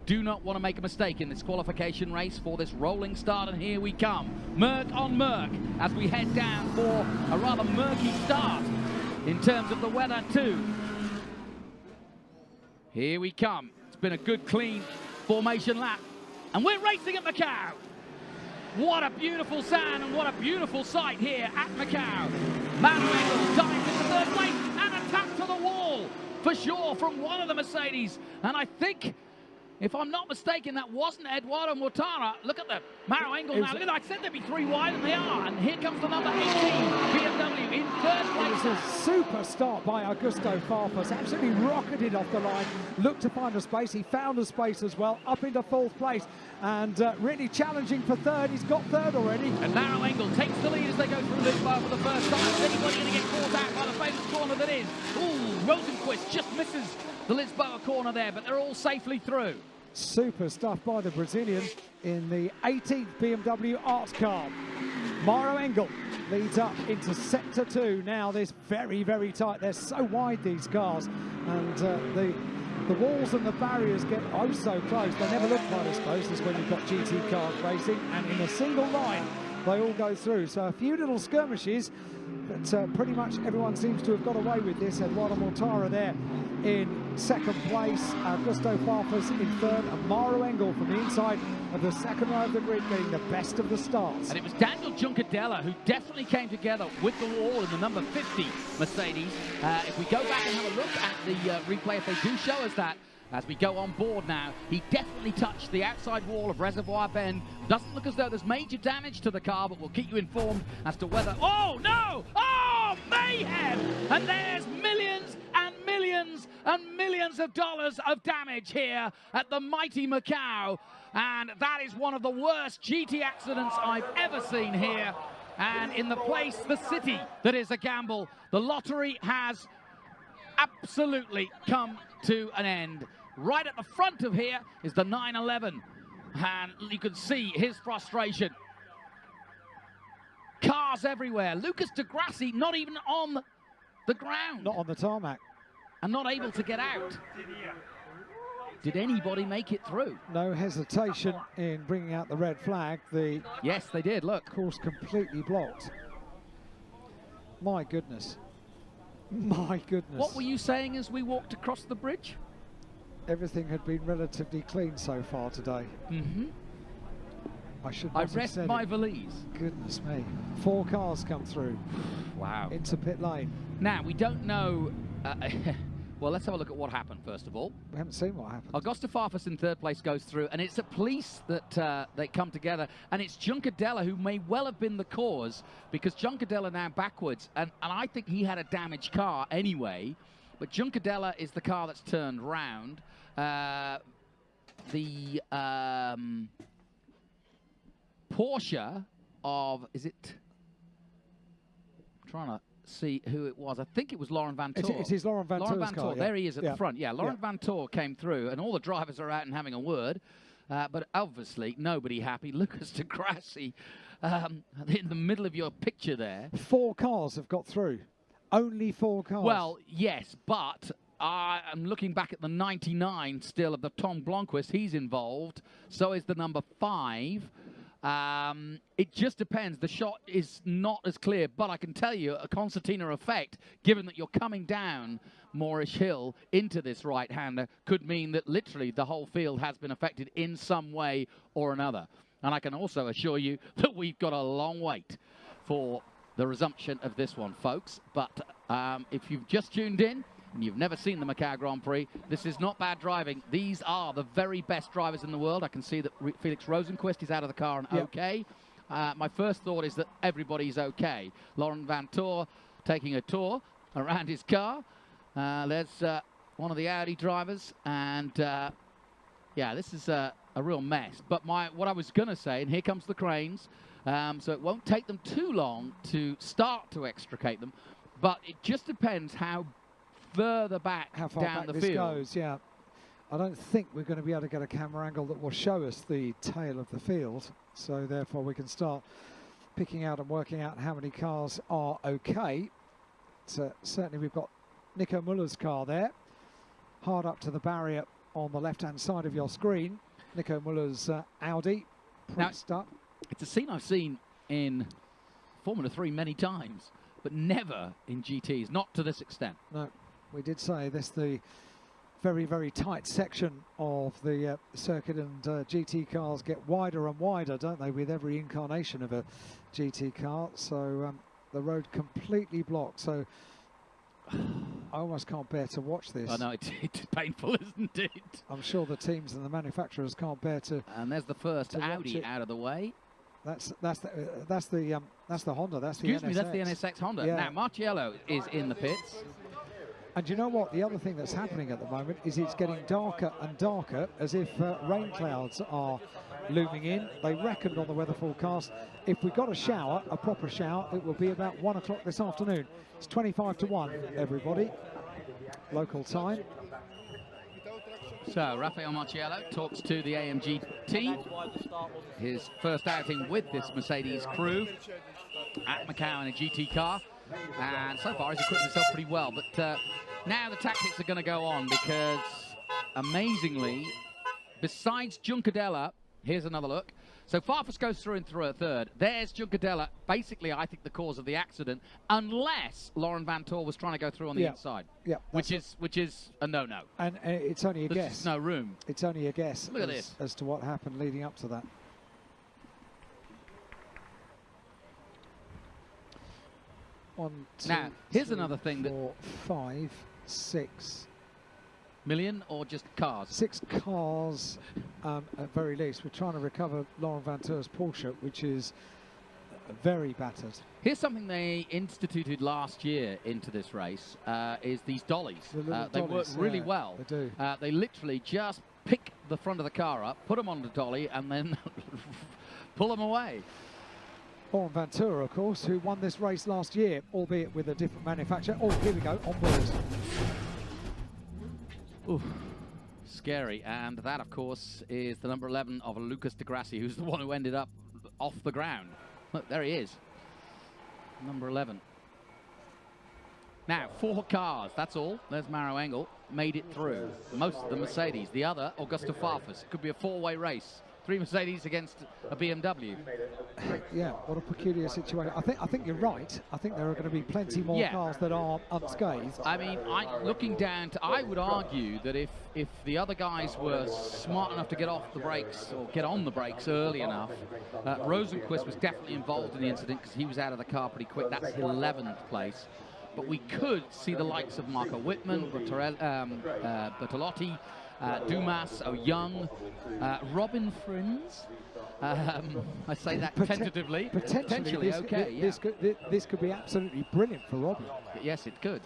Do not want to make a mistake in this qualification race for this rolling start, and here we come. Merc on Merc as we head down for a rather murky start in terms of the weather too. Here we come. It's been a good, clean formation lap, and we're racing at Macau. What a beautiful sound and what a beautiful sight here at Macau. Manuel dives into third place and a tap to the wall for sure from one of the Mercedes, and I think, if I'm not mistaken, that wasn't Eduardo Mortara. Look at the Maro Engel now. Look at that. I said there'd be 3 wide, and they are. And here comes the number 18 BMW in third place. It was a super start by Augusto Farfus. Absolutely rocketed off the line. Looked to find a space. He found a space as well. Up into 4th place. And really challenging for 3rd. He's got 3rd already. And Maro Engel takes the lead as they go through Lisboa for the first time. Is anybody going to get caught out by the famous corner that is? Ooh, Rosenquist just misses the Lisboa corner there, but they're all safely through. Super stuff by the Brazilian in the 18th BMW Art car. Maro Engel leads up into sector 2. Now this very, very tight. They're so wide, these cars, and the walls and the barriers get oh so close. They never look quite as close as when you've got GT cars racing, and in a single line they all go through. So a few little skirmishes, but pretty much everyone seems to have got away with this. Eduardo Mortara there in 2nd place, Augusto Farfus in 3rd, and Maro Engel from the inside of the 2nd row of the grid getting the best of the starts. And it was Daniel Juncadella who definitely came together with the wall in the number 50 Mercedes. If we go back and have a look at the replay, if they do show us that, as we go on board now, he definitely touched the outside wall of Reservoir Bend. Doesn't look as though there's major damage to the car, but we'll keep you informed as to whether... Oh, no! Oh, mayhem! And there's millions and millions and millions of dollars of damage here at the mighty Macau. And that is one of the worst GT accidents I've ever seen here. And in the place, the city that is a gamble, the lottery has absolutely come to an end. Right at the front of here is the 911, and you can see his frustration. Cars everywhere. Lucas de Grassi not even on the ground. Not on the tarmac. And not able to get out. Did anybody make it through? No hesitation in bringing out the red flag. Yes, they did, look. Course completely blocked. My goodness. My goodness. What were you saying as we walked across the bridge? Everything had been relatively clean so far today. Mm-hmm. I rest my valise. Goodness me. 4 cars come through. Wow. Into pit lane. Now, we don't know... well, let's have a look at what happened, first of all. We haven't seen what happened. Augusto Farfus in 3rd place goes through, and it's a police that they come together, and it's Juncadella who may well have been the cause, because Juncadella now backwards, and I think he had a damaged car anyway, but Juncadella is the car that's turned round. The Porsche of, is it? I'm trying to see who it was. I think it was Laurent Vantour. It is Laurent Vantour's car, There he is at the front. Yeah, Laurent Vantour came through, and all the drivers are out and having a word. But obviously, nobody happy. Lucas de Grassi in the middle of your picture there. 4 cars have got through. Only 4 cars. Well, yes, but I'm looking back at the 99 still of the Tom Blomqvist. He's involved. So is the number 5. It just depends. The shot is not as clear, but I can tell you a concertina effect, given that you're coming down Moorish Hill into this right-hander, could mean that literally the whole field has been affected in some way or another. And I can also assure you that we've got a long wait for the resumption of this one, folks. But if you've just tuned in and you've never seen the Macau Grand Prix, this is not bad driving. These are the very best drivers in the world. I can see that Felix Rosenquist is out of the car and okay. My first thought is that everybody's okay. Laurent Vantour taking a tour around his car. There's one of the Audi drivers, and yeah, this is a real mess. But what I was going to say, and here comes the cranes, so it won't take them too long to start to extricate them, but it just depends how further back how far down back the this field goes. Yeah, I don't think we're going to be able to get a camera angle that will show us the tail of the field, so therefore we can start picking out and working out how many cars are okay. So certainly we've got Nico Muller's car there, hard up to the barrier on the left-hand side of your screen. Nico Muller's Audi pressed up. It's a scene I've seen in Formula 3 many times, but never in GTs, not to this extent. No, we did say this the very, very tight section of the circuit, and GT cars get wider and wider, don't they, with every incarnation of a GT car. So the road completely blocked. So I almost can't bear to watch this. I know, it's painful, isn't it? I'm sure the teams and the manufacturers can't bear to. And there's the first Audi out of the way. That's the Honda. That's the Excuse me, that's the NSX Honda. Yeah. Now Marciello is in the pits. And you know what? The other thing that's happening at the moment is it's getting darker and darker, as if rain clouds are looming in. They reckoned on the weather forecast, if we got a shower, a proper shower, it will be about 1 o'clock this afternoon. It's 25 to 1, everybody. Local time. So Rafael Marciello talks to the AMG team. His first outing with this Mercedes crew at Macau in a GT car. And so far he's equipped himself pretty well. But now the tactics are going to go on, because amazingly, besides Juncadella, here's another look. So Farfus goes through and through a third. There's Juncadella, basically, I think, the cause of the accident, unless Laurent Vantor was trying to go through on the inside. Yeah, which is a no-no. And it's only a guess. There's no room. It's only a guess. Look at this. As to what happened leading up to that. One, two, now, here's three, another thing 4, 5, 6 million, or just cars? 6 cars at very least. We're trying to recover Laurent Vantor's Porsche, which is very battered. Here's something they instituted last year into this race, is these dollies. They work really well. They do. They literally just pick the front of the car up, put them on the dolly, and then pull them away. Laurent Vantor, of course, who won this race last year, albeit with a different manufacturer. Oh, here we go, on board. Ooh, scary. And that, of course, is the number 11 of Lucas Di Grassi, who's the one who ended up off the ground. Look, there he is. Number 11. Now, 4 cars, that's all. There's Maro Engel, made it through. Most of the Mercedes. The other, Augusto Farfus. It could be a 4-way race. 3 Mercedes against a BMW. Yeah, what a peculiar situation. I think you're right. I think there are going to be plenty more cars that are unscathed. I mean, looking down to, I would argue that if the other guys were smart enough to get off the brakes or get on the brakes early enough, Rosenquist was definitely involved in the incident because he was out of the car pretty quick. That's 11th place. But we could see the likes of Marco Wittmann, Bertolotti, Dumas, Young, Robin Frins. I say that tentatively. Potentially, this could be absolutely brilliant for Robin. Yes, it could.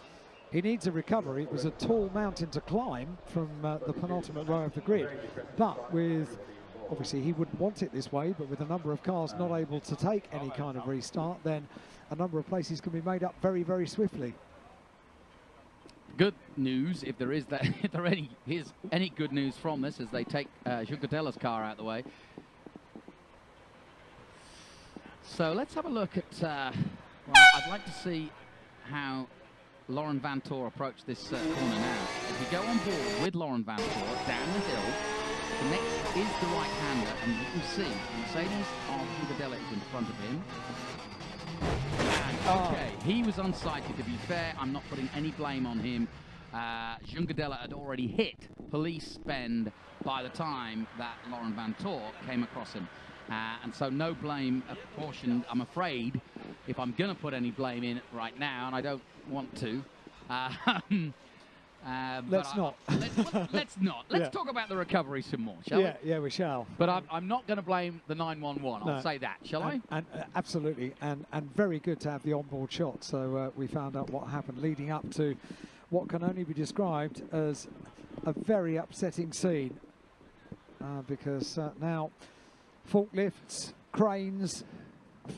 He needs a recovery. It was a tall mountain to climb from the penultimate row of the grid. But with, obviously he wouldn't want it this way, but with a number of cars not able to take any kind of restart, then a number of places can be made up very, very swiftly. Good news, if there is that, if there is any good news from this, as they take Juncatella's car out of the way. So let's have a look at, well, I'd like to see how Laurent Vantor approached this corner now. If you go on board with Laurent Vantor down the hill, the next is the right-hander, and you can see Mercedes of Juncatella is in front of him. And, okay, he was unsighted, to be fair. I'm not putting any blame on him. Juncadella had already hit police bend by the time that Laurent Vantor came across him. And so no blame apportioned, I'm afraid, if I'm going to put any blame in right now, and I don't want to. Let's not. Let's not. Let's talk about the recovery some more, shall we? Yeah, we shall. But I'm not going to blame the 911. I'll say that, shall I? And absolutely, and very good to have the onboard shot. So we found out what happened leading up to what can only be described as a very upsetting scene, because now forklifts, cranes,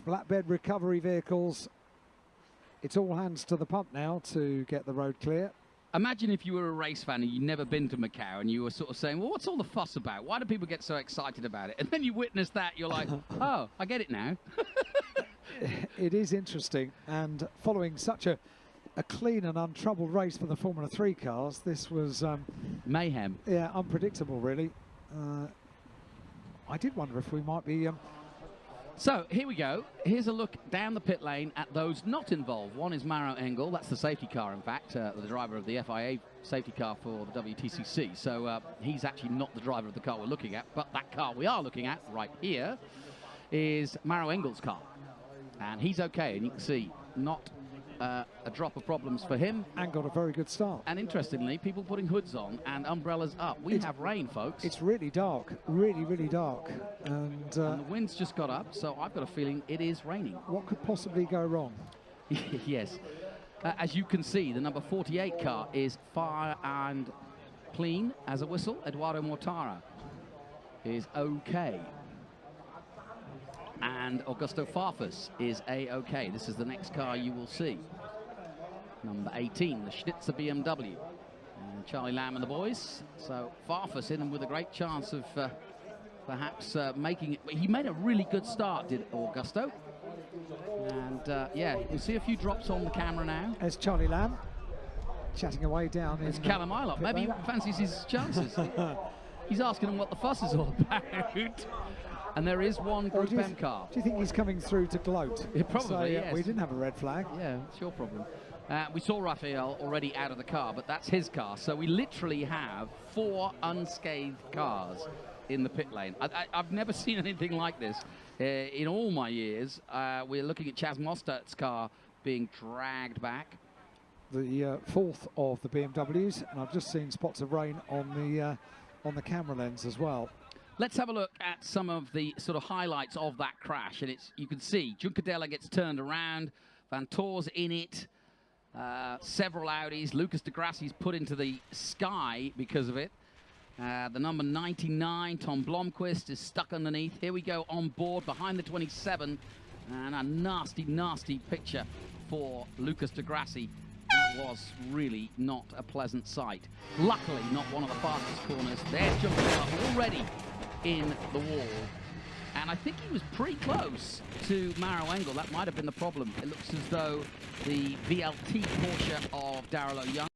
flatbed recovery vehicles, it's all hands to the pump now to get the road clear. Imagine if you were a race fan and you'd never been to Macau and you were sort of saying, well, what's all the fuss about? Why do people get so excited about it? And then you witness that, you're like, oh, I get it now. It is interesting, and following such a a clean and untroubled race for the Formula 3 cars. This was mayhem. Yeah, unpredictable, really. I did wonder if we might be. So here we go. Here's a look down the pit lane at those not involved. One is Maro Engel. That's the safety car, in fact, the driver of the FIA safety car for the WTCC. So he's actually not the driver of the car we're looking at, but that car we are looking at right here is Maro Engel's car. And he's okay, and you can see not a drop of problems for him. And got a very good start. And interestingly, people putting hoods on and umbrellas up. We have rain, folks. It's really dark, really, really dark. And the wind's just got up, so I've got a feeling it is raining. What could possibly go wrong? Yes. As you can see, the number 48 car is fire and clean as a whistle. Eduardo Mortara is okay. And Augusto Farfus is A-OK. This is the next car you will see. Number 18, the Schnitzer BMW. And Charlie Lamb and the boys. So Farfus in and with a great chance of perhaps making it. He made a really good start, did Augusto. And yeah, you'll see a few drops on the camera now. There's Charlie Lamb chatting away down. It's Callum Ilott. Maybe he fancies his chances. He's asking him what the fuss is all about. And there is one Group M car. Do you think he's coming through to gloat? Yeah, probably, so, yes. We didn't have a red flag. Yeah, it's your problem. We saw Raphael already out of the car, but that's his car. So we literally have 4 unscathed cars in the pit lane. I've never seen anything like this in all my years. We're looking at Chaz Mostert's car being dragged back. The 4th of the BMWs, and I've just seen spots of rain on the camera lens as well. Let's have a look at some of the sort of highlights of that crash. And you can see Juncadella gets turned around, Vantoor's in it, several Audis, Lucas de Grassi's put into the sky because of it. The number 99, Tom Blomqvist, is stuck underneath. Here we go on board behind the 27, and a nasty, nasty picture for Lucas de Grassi. That was really not a pleasant sight. Luckily, not one of the fastest corners. There's Juncadella already in the wall, and I think he was pretty close to Maro Engel. That might have been the problem. It looks as though the VLT Porsche of Daryl O'Young